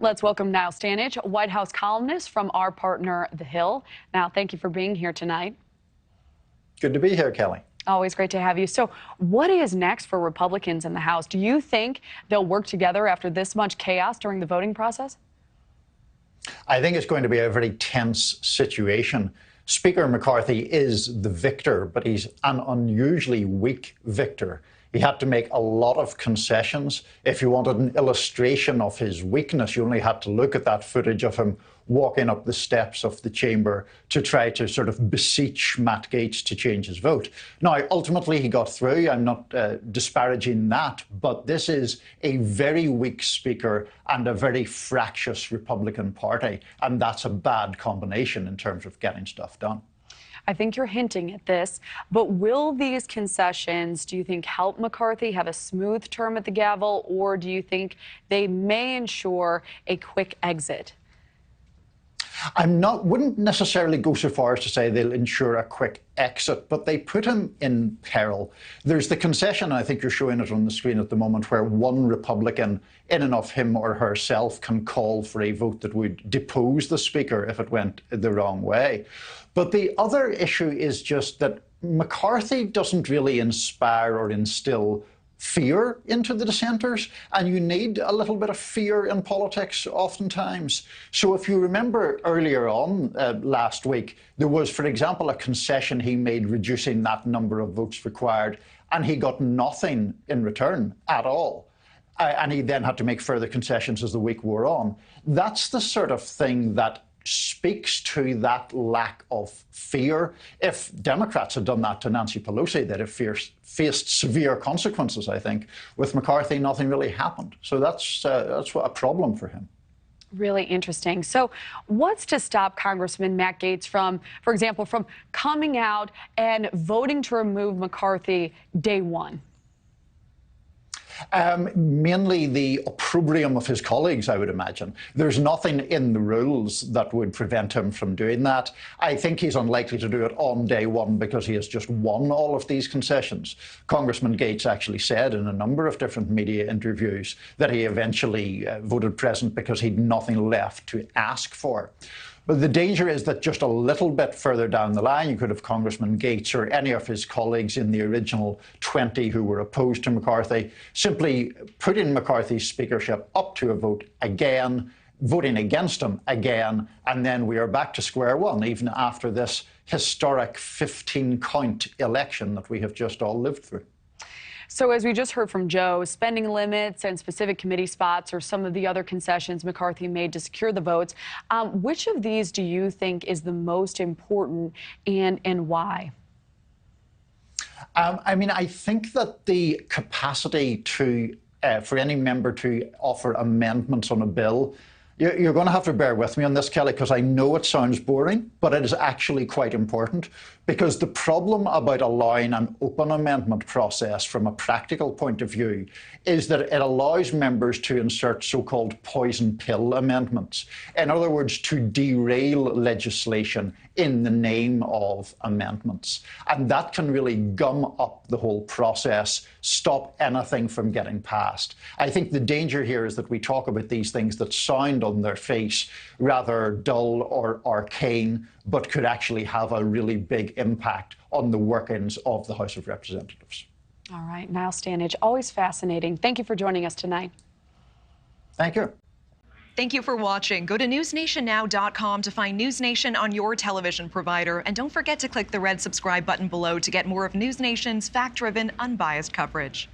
Let's welcome Niall Stanage, White House columnist from our partner, The Hill. Niall, thank you for being here tonight. Good to be here, Kelly. Always great to have you. So what is next for Republicans in the House? Do you think they'll work together after this much chaos during the voting process? I think it's going to be a very tense situation. Speaker McCarthy is the victor, but he's an unusually weak victor. He had to make a lot of concessions. If you wanted an illustration of his weakness, you only had to look at that footage of him walking up the steps of the chamber to try to sort of beseech Matt Gaetz to change his vote. Now, ultimately, he got through. I'm not disparaging that, but this is a very weak speaker and a very fractious Republican Party, and that's a bad combination in terms of getting stuff done. I think you're hinting at this, but will these concessions, do you think, help McCarthy have a smooth term at the gavel, or do you think they may ensure a quick exit? Wouldn't necessarily go so far as to say they'll ensure a quick exit, but they put him in peril. There's the concession, I think you're showing it on the screen at the moment, where one Republican, in and of him or herself, can call for a vote that would depose the Speaker if it went the wrong way. But the other issue is just that McCarthy doesn't really inspire or instill fear into the dissenters, and you need a little bit of fear in politics oftentimes. So if you remember earlier on last week, there was, for example, a concession he made reducing that number of votes required, and he got nothing in return at all. And he then had to make further concessions as the week wore on. That's the sort of thing that speaks to that lack of fear. If Democrats had done that to Nancy Pelosi, they'd have faced severe consequences, I think. With McCarthy, nothing really happened. So that's a problem for him. Really interesting. So what's to stop Congressman Matt Gaetz from, for example, from coming out and voting to remove McCarthy day one? Mainly the opprobrium of his colleagues, I would imagine. There's nothing in the rules that would prevent him from doing that. I think he's unlikely to do it on day one because he has just won all of these concessions. Congressman Gaetz actually said in a number of different media interviews that he eventually voted present because he'd nothing left to ask for. But the danger is that just a little bit further down the line, you could have Congressman Gaetz or any of his colleagues in the original 20 who were opposed to McCarthy simply putting McCarthy's speakership up to a vote again, voting against him again, and then we are back to square one, even after this historic 15-count election that we have just all lived through. So as we just heard from Joe, spending limits and specific committee spots are some of the other concessions McCarthy made to secure the votes. Which of these do you think is the most important, and why? I think that the capacity to for any member to offer amendments on a bill, you're going to have to bear with me on this, Kelly, because I know it sounds boring, but it is actually quite important. Because the problem about allowing an open amendment process from a practical point of view is that it allows members to insert so-called poison pill amendments. In other words, to derail legislation in the name of amendments. And that can really gum up the whole process, stop anything from getting passed. I think the danger here is that we talk about these things that sound on their face rather dull or arcane, but could actually have a really big impact on the workings of the House of Representatives. All right, Niall Stanage, always fascinating. Thank you for joining us tonight. Thank you. Thank you for watching. Go to newsnationnow.com to find News Nation on your television provider. And don't forget to click the red subscribe button below to get more of News Nation's fact-driven, unbiased coverage.